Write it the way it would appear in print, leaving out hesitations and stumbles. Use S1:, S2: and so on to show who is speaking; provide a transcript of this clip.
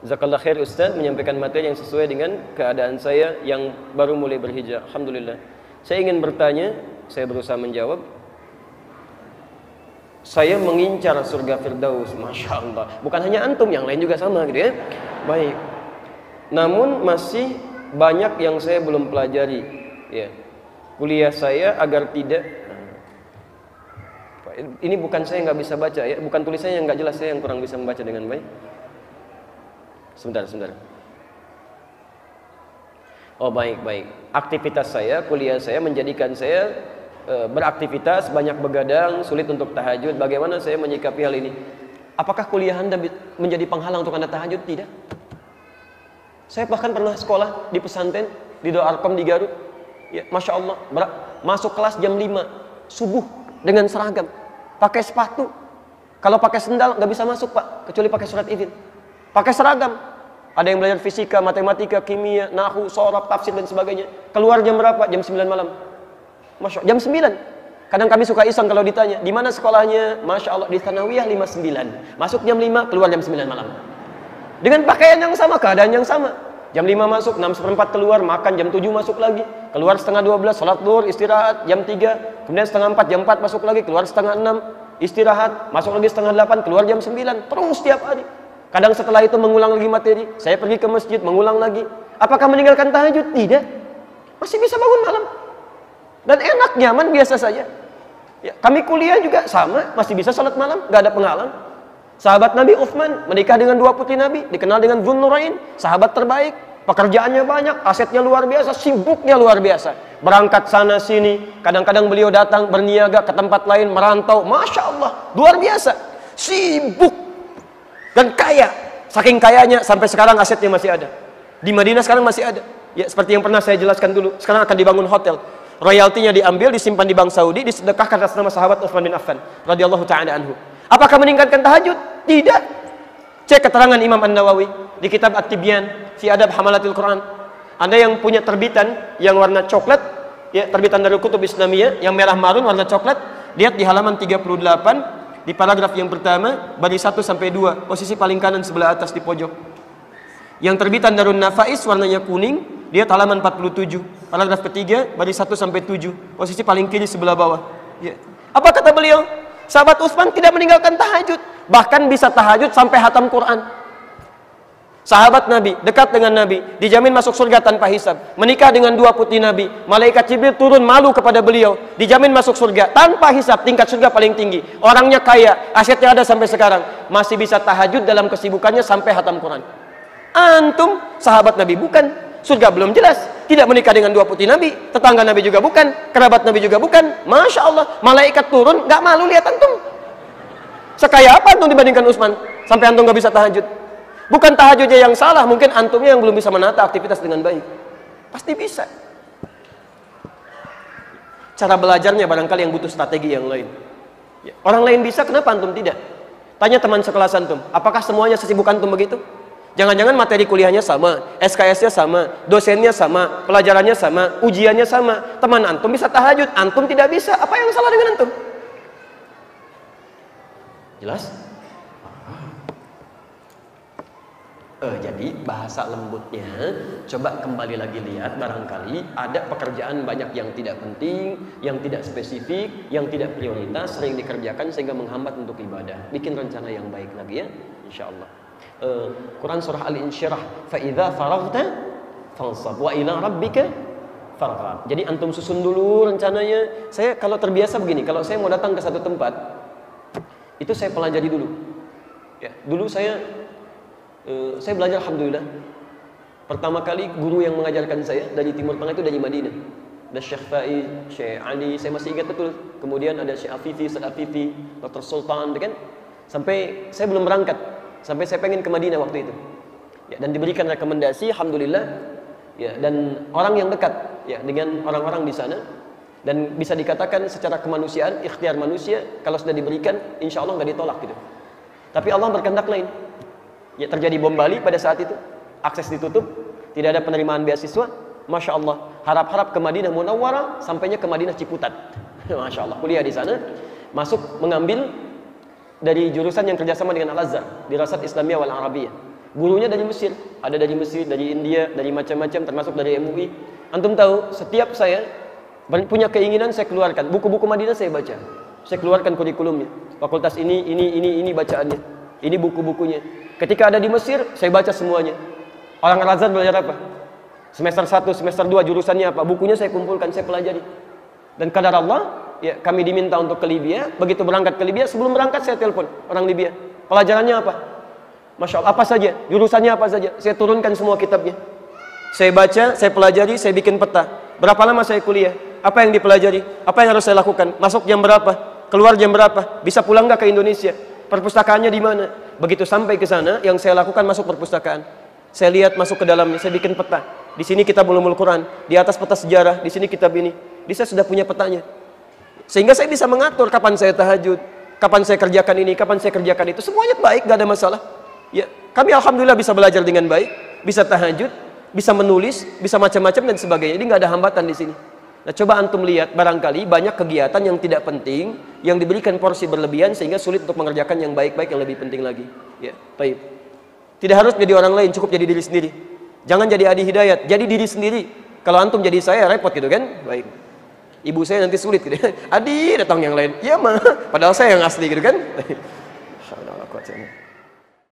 S1: Jazakallah khair Ustaz, menyampaikan materi yang sesuai dengan keadaan saya yang baru mulai berhijrah. Alhamdulillah. Saya ingin bertanya, saya berusaha menjawab. Saya mengincar surga Firdaus, Masya Allah. Bukan hanya antum, yang lain juga sama gitu ya. Baik. Namun masih banyak yang saya belum pelajari. Ya. Kuliah saya agar tidak. Ini bukan saya nggak bisa baca ya, bukan tulisannya yang nggak jelas, saya yang kurang bisa membaca dengan baik. Sebentar. Oh baik. Aktivitas saya, kuliah saya menjadikan saya beraktivitas, banyak begadang, sulit untuk tahajud. Bagaimana saya menyikapi hal ini? Apakah kuliah Anda menjadi penghalang untuk Anda tahajud? Tidak. Saya bahkan pernah sekolah di pesantren di Darul Arqam di Garut. Ya, Masya Allah, masuk kelas jam 5 subuh dengan seragam, pakai sepatu. Kalau pakai sendal nggak bisa masuk Pak, kecuali pakai surat izin. Pakai seragam. Ada yang belajar fisika, matematika, kimia, nahwu, sorab, tafsir dan sebagainya. Keluar jam berapa? Jam 9 malam. Masya Allah, jam 9. Kadang kami suka iseng kalau ditanya, di mana sekolahnya? Masya Allah, di Tsanawiyah 59. Masuk jam 5, keluar jam 9 malam. Dengan pakaian yang sama, keadaan yang sama. Jam 5 masuk, 6:04 keluar, makan, jam 7 masuk lagi. Keluar setengah 12, sholat zuhur, istirahat, jam 3. Kemudian setengah 4, jam 4 masuk lagi, keluar setengah 6, istirahat, masuk lagi setengah 8, keluar jam 9. Terus setiap hari. Kadang setelah itu mengulang lagi materi, saya pergi ke masjid, mengulang lagi. Apakah meninggalkan tahajud? Tidak. Masih bisa bangun malam. Dan enak, nyaman, biasa saja. Ya, kami kuliah juga sama, masih bisa salat malam, gak ada penghalang. Sahabat Nabi Utsman menikah dengan 2 putri Nabi, dikenal dengan Dzunnurain, sahabat terbaik, pekerjaannya banyak, asetnya luar biasa, sibuknya luar biasa. Berangkat sana sini, kadang-kadang beliau datang berniaga ke tempat lain, merantau, Masya Allah, luar biasa, sibuk. Dan kaya, saking kayanya sampai sekarang asetnya masih ada. Di Madinah sekarang masih ada. Ya seperti yang pernah saya jelaskan dulu. Sekarang akan dibangun hotel. Royaltinya diambil, disimpan di Bank Saudi, disedekahkan atas nama sahabat Utsman bin Affan radhiyallahu taala anhu. Apakah meningkatkan tahajud? Tidak. Cek keterangan Imam An-Nawawi di kitab At-Tibyan fi Adab Hamalatil Quran. Anda yang punya terbitan yang warna coklat, ya terbitan dari Kutub Islamiyah yang merah marun warna coklat, lihat di halaman 38. Di paragraf yang pertama, baris 1 sampai 2, posisi paling kanan sebelah atas di pojok. Yang terbitan Darun Nafais warnanya kuning, lihat halaman 47. Paragraf ketiga, baris 1 sampai 7, posisi paling kiri sebelah bawah. Ya. Apa kata beliau? Sahabat Utsman tidak meninggalkan tahajud, bahkan bisa tahajud sampai hatam Quran. Sahabat Nabi, dekat dengan Nabi, dijamin masuk surga tanpa hisab. Menikah dengan 2 putri Nabi, malaikat Jibril turun malu kepada beliau, dijamin masuk surga tanpa hisab, tingkat surga paling tinggi. Orangnya kaya, asetnya ada sampai sekarang, masih bisa tahajud dalam kesibukannya sampai hatam Quran. Antum sahabat Nabi bukan, surga belum jelas, tidak menikah dengan 2 putri Nabi, tetangga Nabi juga bukan, kerabat Nabi juga bukan. Masya Allah, malaikat turun, gak malu lihat antum. Sekaya apa antum dibandingkan Utsman, sampai antum gak bisa tahajud? Bukan tahajudnya yang salah, mungkin antumnya yang belum bisa menata aktivitas dengan baik. Pasti bisa. Cara belajarnya barangkali yang butuh strategi yang lain. Ya, orang lain bisa, kenapa antum tidak? Tanya teman sekelas antum, apakah semuanya sesibuk antum begitu? Jangan-jangan materi kuliahnya sama, SKS-nya sama, dosennya sama, pelajarannya sama, ujiannya sama. Teman antum bisa tahajud, antum tidak bisa. Apa yang salah dengan antum? Jelas? Jadi bahasa lembutnya, coba kembali lagi lihat, barangkali ada pekerjaan banyak yang tidak penting, yang tidak spesifik, yang tidak prioritas, sering dikerjakan sehingga menghambat untuk ibadah. Bikin rencana yang baik lagi ya, insya Allah. Quran surah Al-Insyirah, فَإِذَا فَرَغْتَ فَانْصَبْ وَإِلَى رَبِّكَ فَارْغَب. Jadi antum susun dulu rencananya. Saya kalau terbiasa begini, kalau saya mau datang ke satu tempat, itu saya pelajari dulu. Ya, dulu saya belajar alhamdulillah. Pertama kali guru yang mengajarkan saya dari Timur Tengah itu dari Madinah. Ada Syekh Faid, Syekh Ali, saya masih ingat betul. Kemudian ada Syekh Afifi, Ustaz Afifi, Dr. Sultan, kan? Sampai saya belum berangkat, sampai saya pengen ke Madinah waktu itu. Ya, dan diberikan rekomendasi alhamdulillah. Ya, dan orang yang dekat ya dengan orang-orang di sana, dan bisa dikatakan secara kemanusiaan, ikhtiar manusia kalau sudah diberikan insya Allah nggak ditolak gitu. Tapi Allah berkehendak lain. Ya, terjadi bom Bali pada saat itu, akses ditutup, tidak ada penerimaan beasiswa. Masya Allah, harap-harap ke Madinah Munawwarah, sampainya ke Madinah Ciputat. Masya Allah, kuliah di sana, masuk mengambil dari jurusan yang kerjasama dengan Al-Azhar, Dirasat Islamiyah wal Arabiyah. Gurunya dari Mesir, ada dari Mesir, dari India, dari macam-macam, termasuk dari MUI. Antum tahu, setiap saya punya keinginan saya keluarkan. Buku-buku Madinah saya baca. Saya keluarkan kurikulumnya. Fakultas ini bacaannya. Ini buku-bukunya. Ketika ada di Mesir, saya baca semuanya. Orang Al-Azhar belajar apa? Semester 1, semester 2 jurusannya apa? Bukunya saya kumpulkan, saya pelajari. Dan kadar Allah, ya kami diminta untuk ke Libya. Begitu berangkat ke Libya, sebelum berangkat saya telepon orang Libya. Pelajarannya apa? Masya Allah, apa saja? Jurusannya apa saja? Saya turunkan semua kitabnya. Saya baca, saya pelajari, saya bikin peta. Berapa lama saya kuliah? Apa yang dipelajari? Apa yang harus saya lakukan? Masuk jam berapa? Keluar jam berapa? Bisa pulang nggak ke Indonesia? Perpustakaannya di mana? Begitu sampai ke sana, yang saya lakukan masuk perpustakaan. Saya lihat masuk ke dalamnya, saya bikin peta. Di sini kitab Ulumul Quran, di atas peta sejarah, di sini kitab ini. Saya sudah punya petanya. Sehingga saya bisa mengatur kapan saya tahajud, kapan saya kerjakan ini, kapan saya kerjakan itu. Semuanya baik, gak ada masalah. Ya, kami alhamdulillah bisa belajar dengan baik, bisa tahajud, bisa menulis, bisa macam-macam dan sebagainya. Jadi nggak ada hambatan di sini. Nah, coba antum lihat, barangkali banyak kegiatan yang tidak penting yang diberikan porsi berlebihan sehingga sulit untuk mengerjakan yang baik-baik yang lebih penting lagi. Ya, baik. Tidak harus jadi orang lain, cukup jadi diri sendiri. Jangan jadi Adi Hidayat, jadi diri sendiri. Kalau antum jadi saya repot gitu kan? Baik. Ibu saya nanti sulit gitu. Adi datang yang lain. Iya mah, padahal saya yang asli gitu kan?